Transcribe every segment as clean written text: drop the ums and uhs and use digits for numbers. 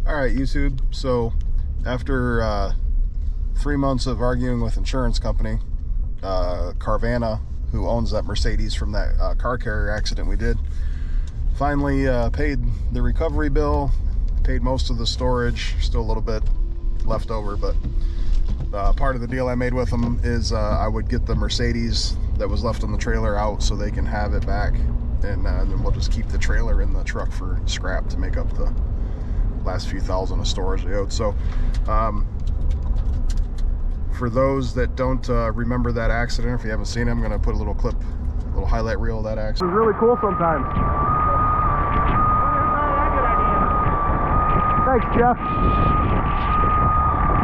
All right, YouTube. So after 3 months of arguing with insurance company, Carvana, who owns that Mercedes from that car carrier accident we did, finally paid the recovery bill, paid most of the storage, still a little bit left over, but part of the deal I made with them is I would get the Mercedes that was left on the trailer out so they can have it back, and then we'll just keep the trailer in the truck for scrap to make up the last few thousand of storage they owed. So for those that don't remember that accident, if you haven't seen it, I'm going to put a little clip, a little highlight reel of that accident. It's really cool sometimes. Thanks, Jeff.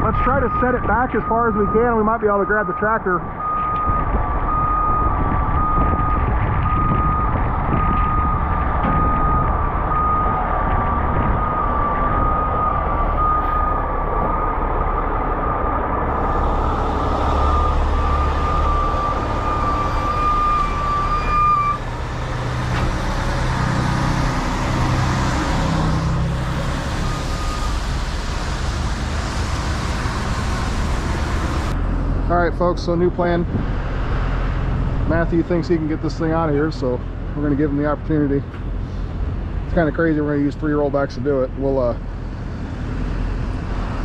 Let's try to set it back as far as we can. We might be able to grab the tractor. All right, folks, so new plan. Matthew thinks he can get this thing out of here, so we're gonna give him the opportunity. It's kind of crazy, we're gonna use 3-year-old backs to do it. We'll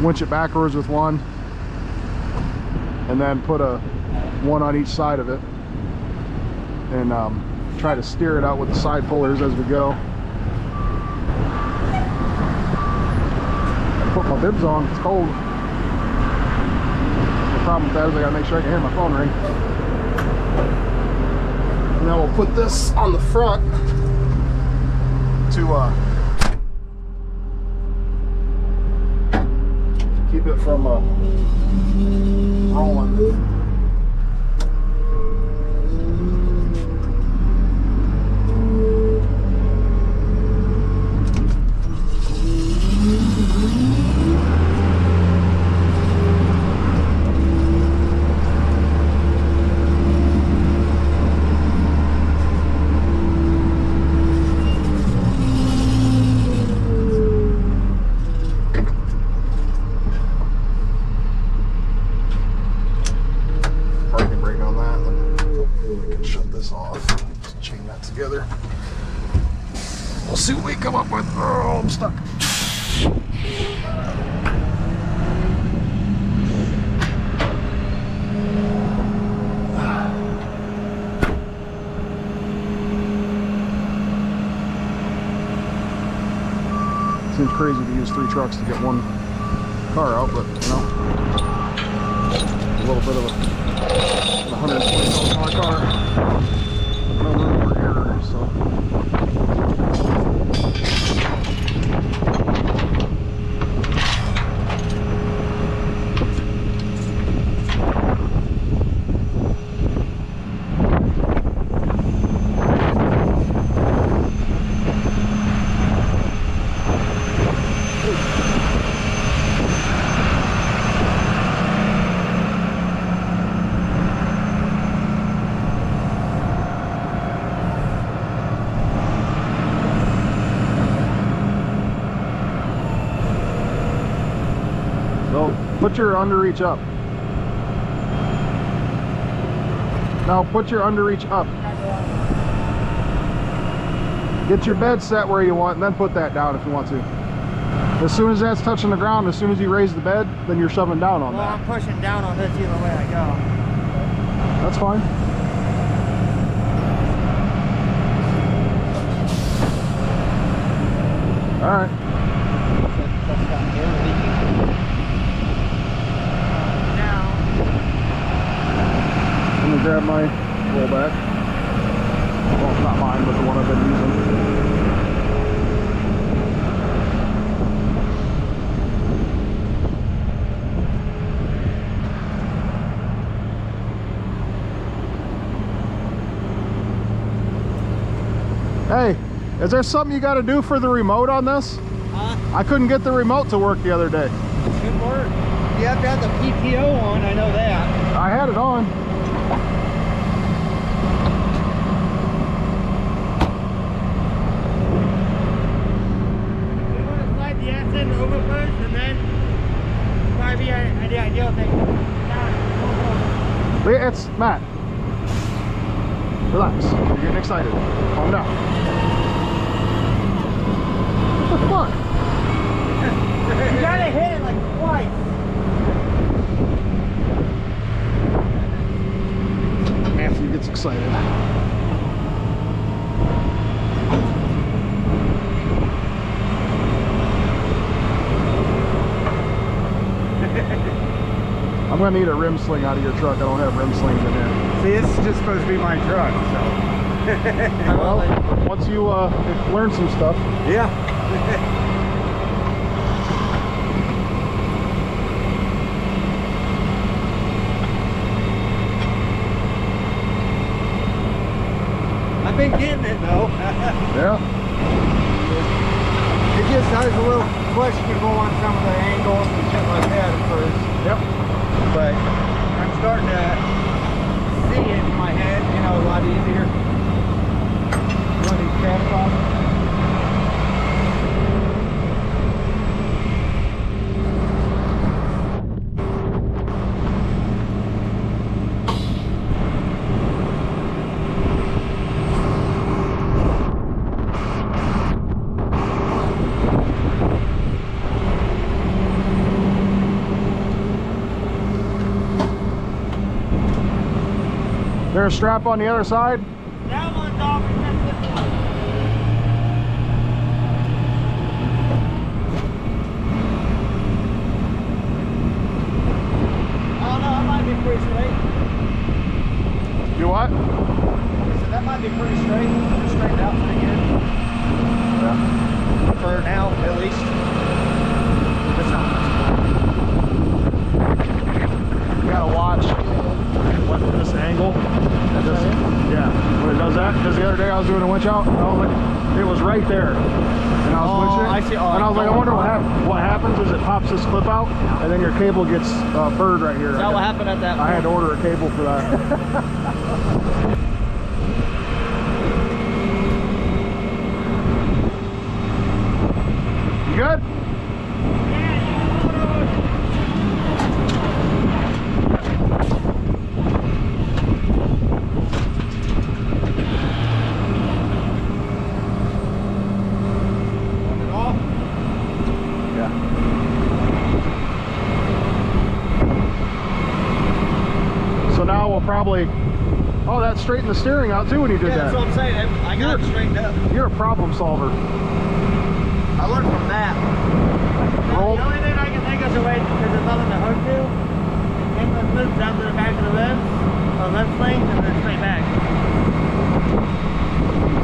winch it backwards with one, and then put one on each side of it, and try to steer it out with the side pullers as we go. Put my bibs on, it's cold. The problem with that is I gotta make sure I can hear my phone ring. And then we'll put this on the front to keep it from rolling. Together. We'll see what we come up with. Oh, I'm stuck. Seems crazy to use 3 trucks to get one car out, but you know, a little bit of a $120,000 car. No room for error, so. Put your underreach up. Now put your underreach up. Get your bed set where you want, and then put that down if you want to. As soon as that's touching the ground, as soon as you raise the bed, then you're shoving down on that. Well, I'm pushing down on this either way I go. That's fine. All right. Grab my rollback. Well, it's not mine, but the one I've been using. Hey, is there something you got to do for the remote on this? Huh? I couldn't get the remote to work the other day. Should work. You have to have the PTO on, I know that. I had it on. ABS in over first, and then probably be the ideal thing. It's Matt. Relax. You're getting excited. Calm down. What the fuck? You gotta hit it like twice. Anthony gets excited. I'm gonna need a rim sling out of your truck. I don't have rim slings in here. See, this is just supposed to be my truck, so. Well, once you learn some stuff. Yeah. I've been getting it though. Yeah. It just I was a little questionable on some of the angles and shit like that at first. Yep. But I'm starting to see it in my head, you know, a lot easier. Run these caps off. There's a strap on the other side. That one's off except this one. I don't know, that might be pretty straight. Do what? So that might be pretty straight. Just straightened out pretty good. Yeah. For now, at least. It's not much. You gotta watch what this angle. Yeah, when it does that, because the other day I was doing a winch out, and I was like, it was right there, and I was winching, I see. and I was like, I wonder what happens is it pops this clip out, and then your cable gets burred right here. Is that what happened at that I had to order a cable for that. You good? Probably, oh, that straightened the steering out too when you did that. That's what I'm saying. I got it straightened up. You're a problem solver. I learned from that. Roll. The only thing I can think of is a way, because there's nothing to hook to, and the loops down to the back of the limbs, or limb slings, and then straight back.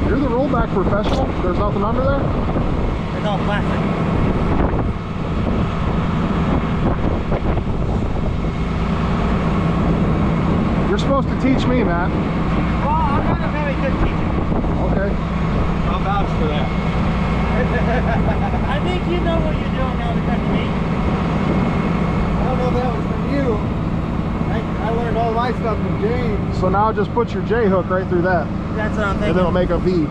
You're the rollback professional. There's nothing under there? It's all plastic. You're supposed to teach me, Matt. Well, I'm not a very good teacher. Okay. I'll vouch for that. I think you know what you're doing now because of me. I don't know if that was from you. I learned all my stuff from James. So now just put your J hook right through that. That's what I'm thinking. And then it'll make a V.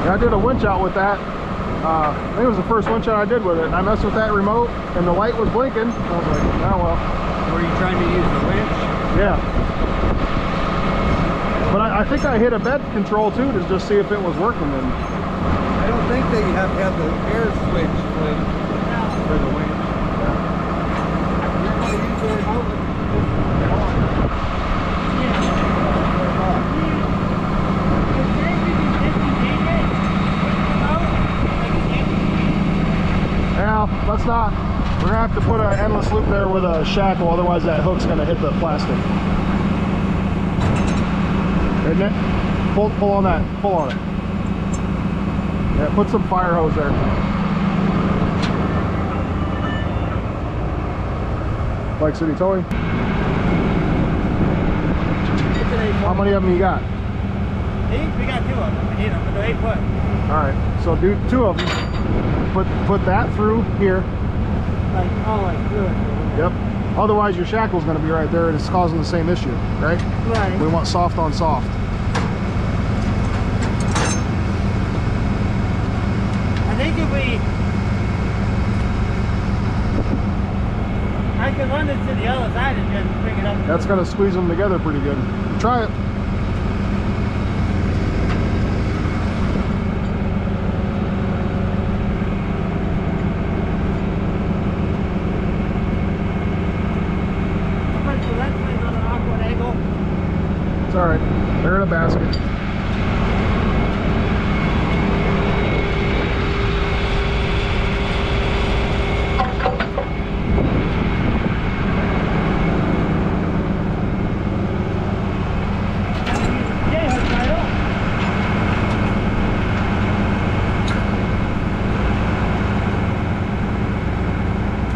I did a winch out with that. I think it was the first winch out I did with it. I messed with that remote and the light was blinking. I was like, oh well. Were you trying to use the winch? Yeah. But I think I hit a bed control too to just see if it was working. And I don't think they have to have the air switch for the winch. You're going to use the remote. Well, let's not. We're gonna have to put an endless loop there with a shackle, otherwise that hook's gonna hit the plastic. Isn't it? Pull on that. Pull on it. Yeah, put some fire hose there. Bike City Towing. How many of them you got? 8? We got 2 of them. We need them, but they're 8 foot. Alright, so do 2 of them. Put that through here. Like, oh, like through it. Yep. Otherwise, your shackle's going to be right there, and it's causing the same issue, right? Right. We want soft on soft. I think if I can run it to the other side and just bring it up. That's going to squeeze them together pretty good. Try it. It's all right. They're in a basket.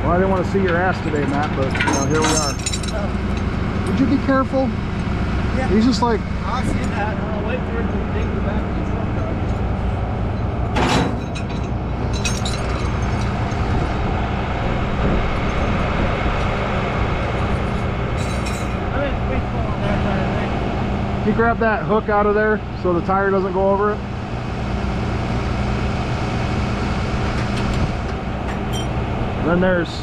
Well, I didn't want to see your ass today, Matt, but you know, here we are. Would you be careful? Yeah. He's just like, I'll see that. I'll wait for it to dig the back of the truck up. I'm in free fall on that side of thing. can you grab that hook out of there so the tire doesn't go over it? Then there's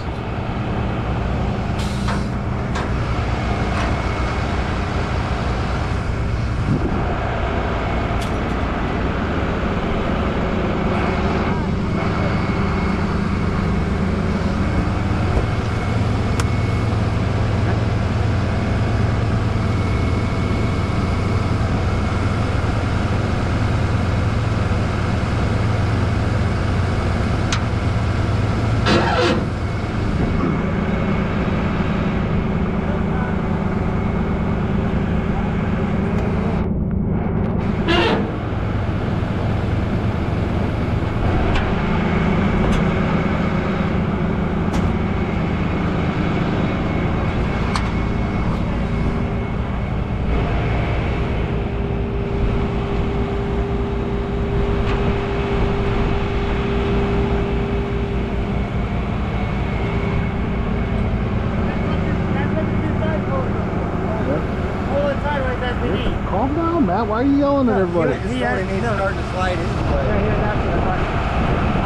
calm down, Matt. Why are you yelling at everybody? He needs to start to slide in. Yeah, here, that's what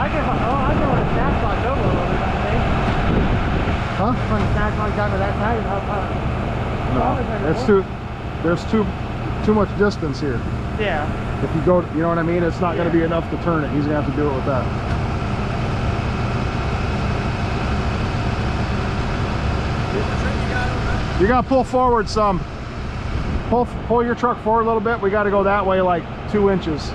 I can run a snack box over a little bit, I think. Huh? Run the snack box down to that side and help out. No, it's too. There's too much distance here. Yeah. If you go, you know what I mean. It's not going to be enough to turn it. He's going to have to do it with that. You got to pull forward some. Pull your truck forward a little bit. We got to go that way like 2 inches.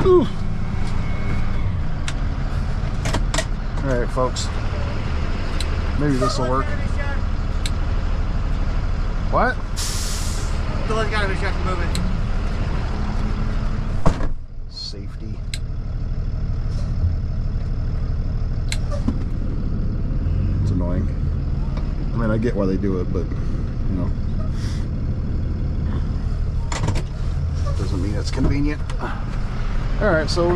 Ooh. All right, folks. Maybe this will work. What? The one's got to be shut to move it. Safety. It's annoying. I mean, I get why they do it, but you know, doesn't mean it's convenient. All right, so we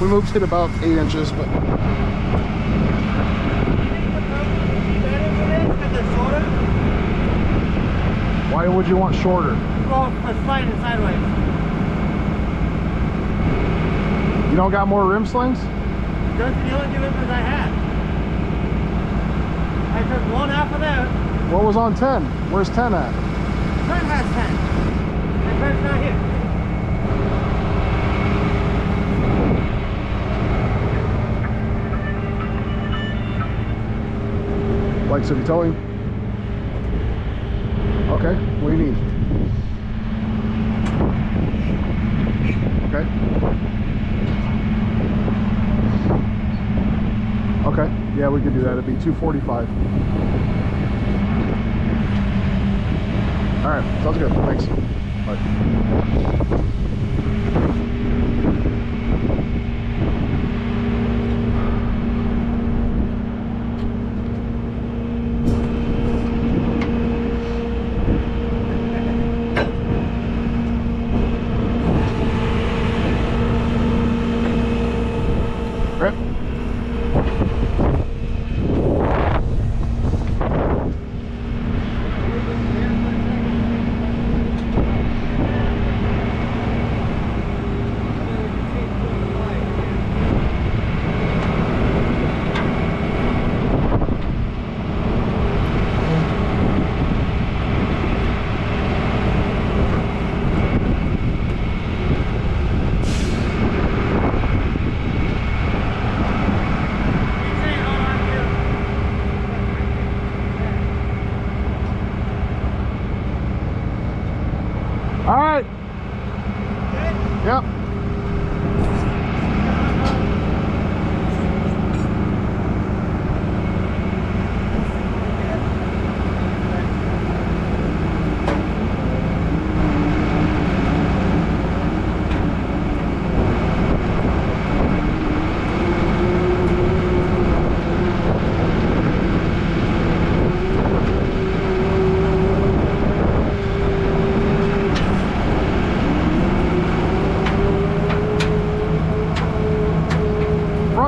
moved it about 8 inches, but why would you want shorter? Well, for sliding sideways. You don't got more rim slings? Those are the only two rims I had. I took one off of that. What was on 10? Where's 10 at? 10 has 10. And 10's not here. Like city towing? Okay, what do you need? Okay. Okay, yeah, we could do that. It'd be $245. All right, sounds good. Thanks. Bye. Yep.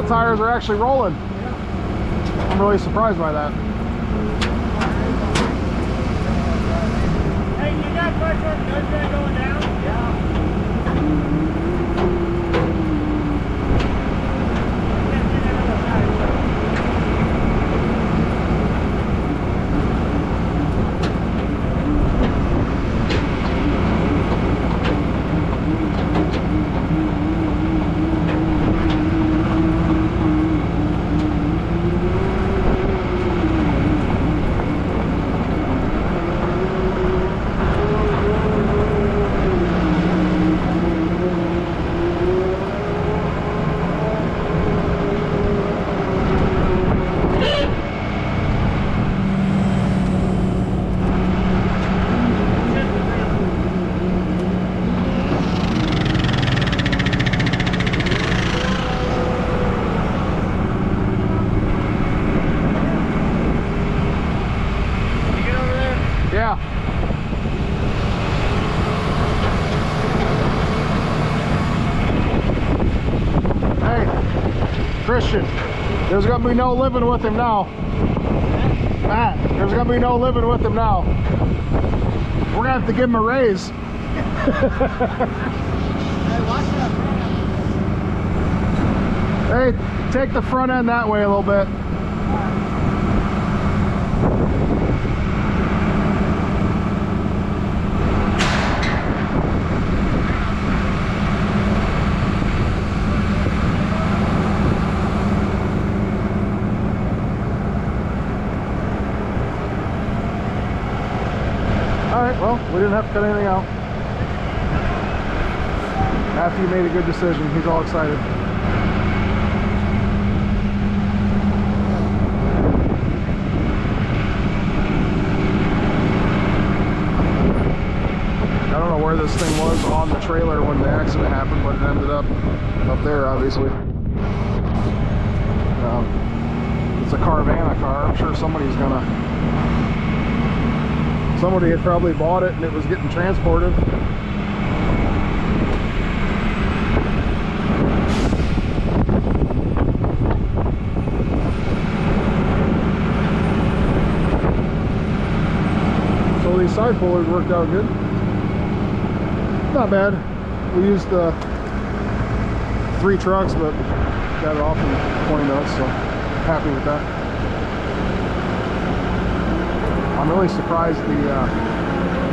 Tires are actually rolling. Yeah. I'm really surprised by that. Hey, you got pressure on the nose drag going down? Yeah. Christian, there's gonna be no living with him now. Matt, there's gonna be no living with him now. We're gonna have to give him a raise. Hey, watch that front end. Hey, take the front end that way a little bit. Well, we didn't have to cut anything out. Matthew made a good decision. He's all excited. I don't know where this thing was on the trailer when the accident happened, but it ended up there, obviously. It's a Carvana car. I'm sure somebody's gonna... Somebody had probably bought it and it was getting transported. So these side pullers worked out good. Not bad. We used 3 trucks, but got it off in 20 minutes, so happy with that. I'm really surprised the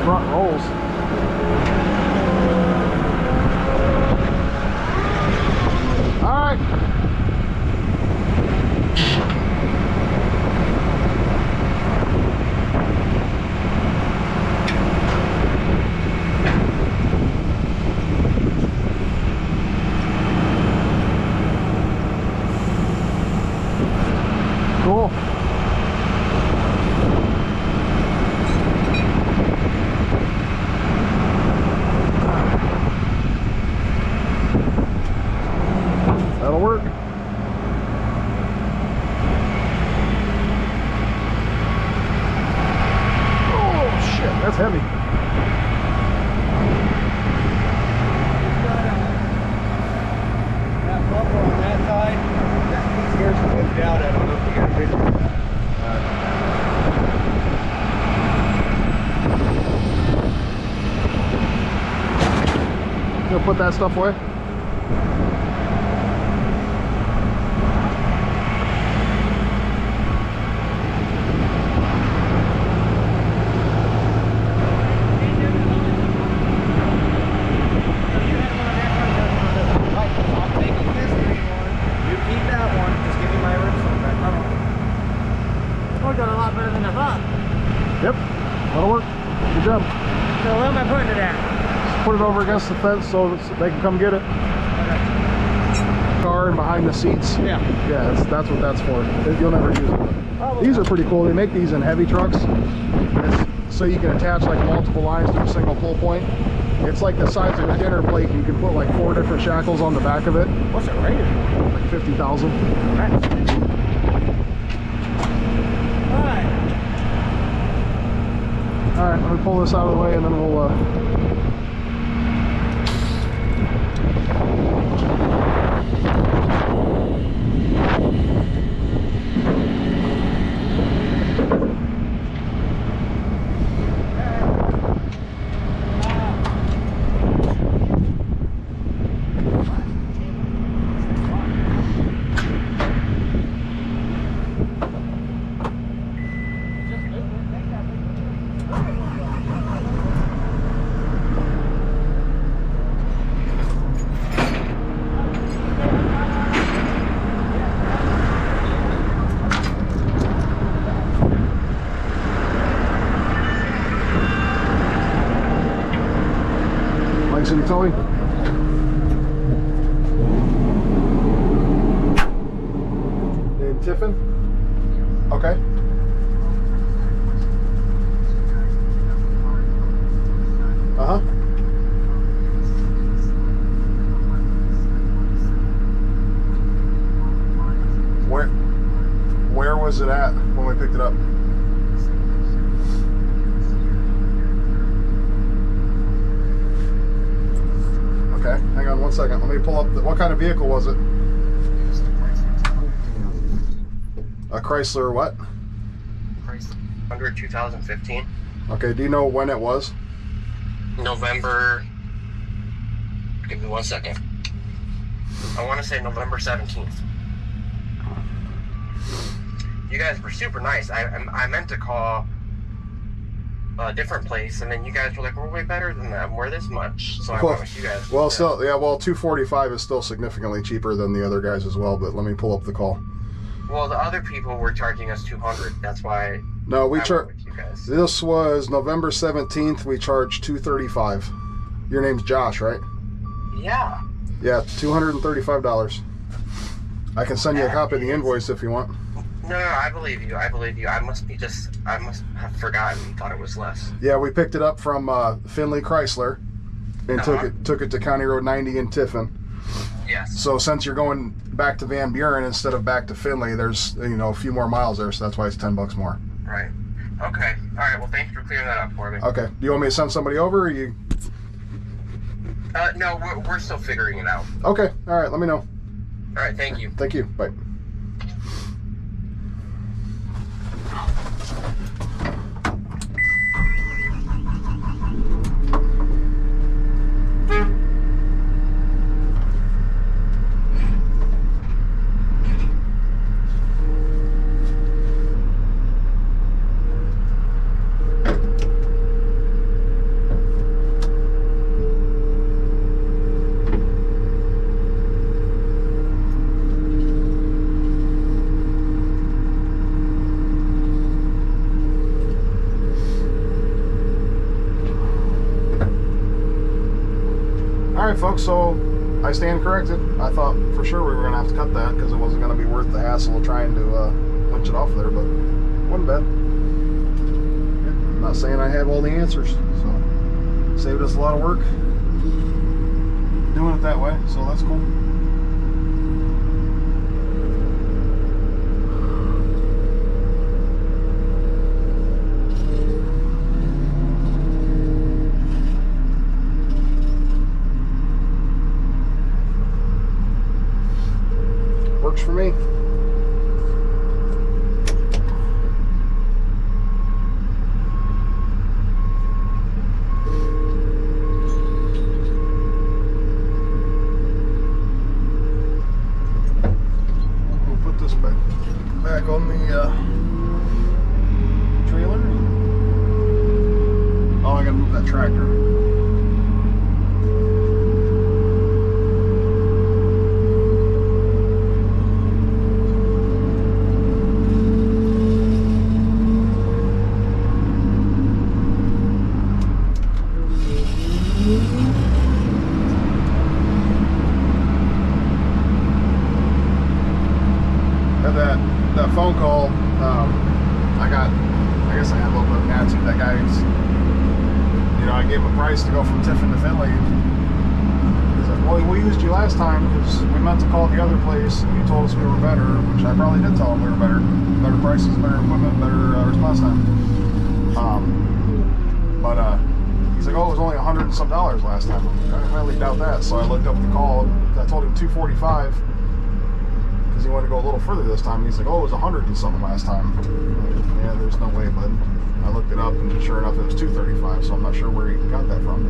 front rolls. All right. Cool. That'll work. Oh shit, that's heavy. That bumper on that side, that scares the wind out. I don't know if you got a picture of that. Gonna put that stuff away. Got a lot better than I thought. Yep, that'll work. Good job. So where am I putting it at? Just put it over against the fence so they can come get it. Car and behind the seats. Yeah. Yeah, that's what that's for. You'll never use it. Probably These are not. pretty cool. They make these in heavy trucks. So you can attach like multiple lines to a single pull point. It's like the size of a dinner plate. You can put like 4 different shackles on the back of it. What's it rated for? Like 50,000. Alright. Alright. All right, let me pull this out of the way and then we'll City Towing. In Tiffin? Okay. Uh-huh. Where was it at when we picked it up? Okay, hang on 1 second. Let me pull up what kind of vehicle was it? A Chrysler what? Chrysler 2015. Okay, do you know when it was? November. Give me 1 second. I want to say November 17th. You guys were super nice. I meant to call a different place, and then you guys were like, we're way better than them. We're this much. So I went with you guys. Well, still, yeah, well, 245 is still significantly cheaper than the other guys as well, but let me pull up the call. Well, the other people were charging us 200. That's why No, we I went charged. with you guys. This was November 17th. We charged 235. Your name's Josh, right? Yeah. Yeah, $235. I can send you a copy of the invoice if you want. No, I believe you. I believe you. I must have forgotten and thought it was less. Yeah, we picked it up from Findlay Chrysler and took it to County Road 90 in Tiffin. Yes. So since you're going back to Van Buren instead of back to Findlay, there's a few more miles there, so that's why it's $10 more. Right. Okay. All right. Well, thanks for clearing that up for me. Okay. Do you want me to send somebody over? Or you? No, we're still figuring it out. Okay. All right. Let me know. All right. Thank you. Thank you. Bye. Alright folks, so I stand corrected. I thought for sure we were going to have to cut that because it wasn't going to be worth the hassle of trying to winch it off there, but it wasn't bad. I'm not saying I have all the answers, so saved us a lot of work doing it that way, so that's cool. Works for me. We'll put this back on the trailer. Oh, I gotta move that tractor. that phone call, I guess I got a little bit of an attitude. That guy's, you know, I gave him a price to go from Tiffin to Findlay. He's like, well, we used you last time because we meant to call the other place and you told us we were better, which I probably did tell him we were better. Better prices, better equipment, better response time. But he's like, oh, it was only $100 and some last time. I highly doubt that. So I looked up the call. I told him $245 because he wanted to go a little further this time. And he's like, oh, it was $100 and something last time. Like, yeah, there's no way, bud. I looked it up, and sure enough, it was $235. So I'm not sure where he got that from.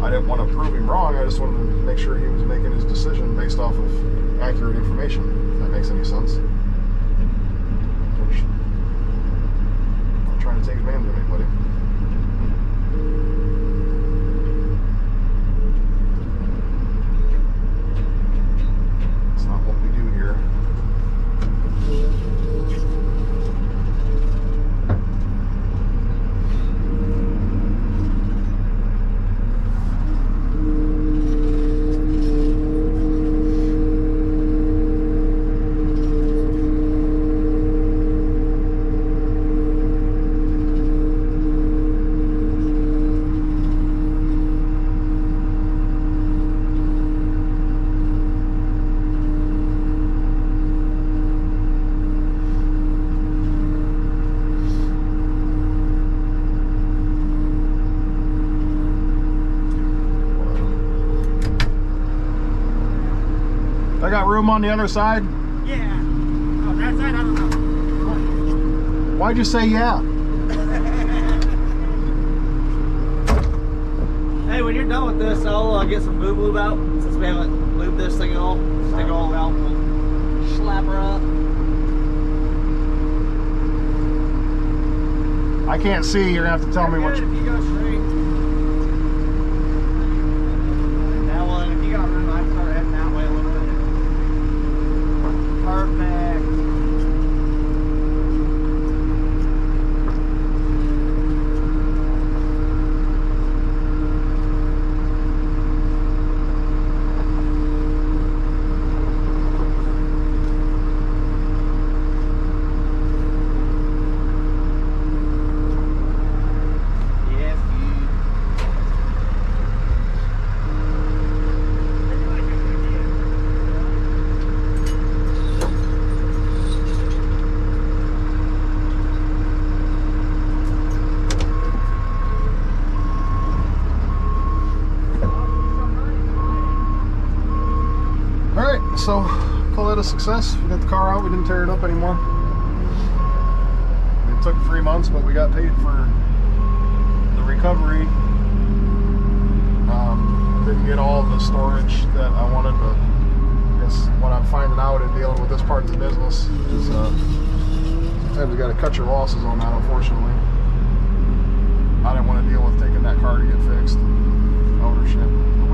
I didn't want to prove him wrong. I just wanted to make sure he was making his decision based off of accurate information. If that makes any sense. I'm not trying to take advantage of anybody. I got room on the other side? Yeah. On that side, I don't know. Why'd you say yeah? Hey, when you're done with this, I'll get some boob lube out since we haven't lubed this thing at all. Stick it all out. We'll slap her up. I can't see. You're gonna have to tell me what. If you go straight. That one, if you got room, I'd start heading that way a little bit. Perfect. So, call that a success. We got the car out. We didn't tear it up anymore. It took 3 months, but we got paid for the recovery. Didn't get all the storage that I wanted, but I guess what I'm finding out in dealing with this part of the business is sometimes you got to cut your losses on that, unfortunately. I didn't want to deal with taking that car to get fixed. Ownership. But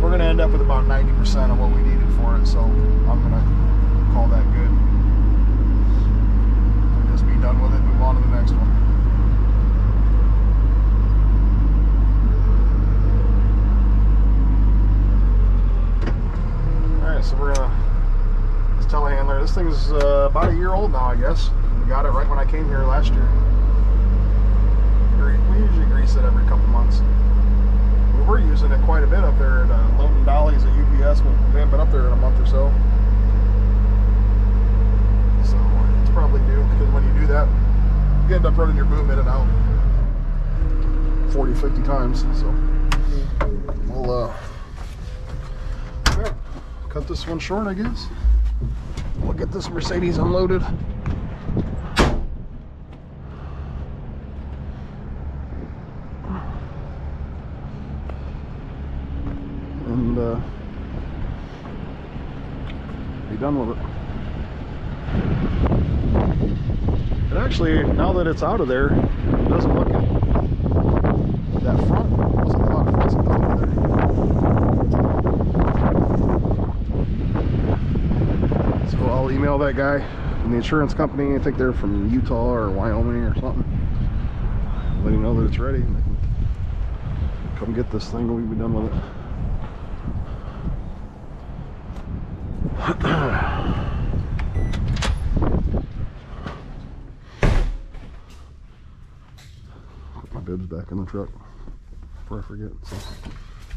we're going to end up with about 90% of what we needed for it, so I'm going to call that good. And just be done with it and move on to the next one. Alright, so we're going to, this telehandler, this thing's about a year old now, I guess. We got it right when I came here last year. We usually grease it every couple months. We're using it quite a bit up there at loading dollies at UPS, but we haven't been up there in a month or so. So it's probably due, because when you do that, you end up running your boom in and out 40, 50 times. So we'll cut this one short, I guess. We'll get this Mercedes unloaded. And be done with it. And actually, now that it's out of there, it doesn't look it. That front wasn't a lot of fuzzy over there. So I'll email that guy from the insurance company. I think they're from Utah or Wyoming or something. Let him know that it's ready. Come get this thing and we'll be done with it. Put my bibs back in the truck before I forget. So.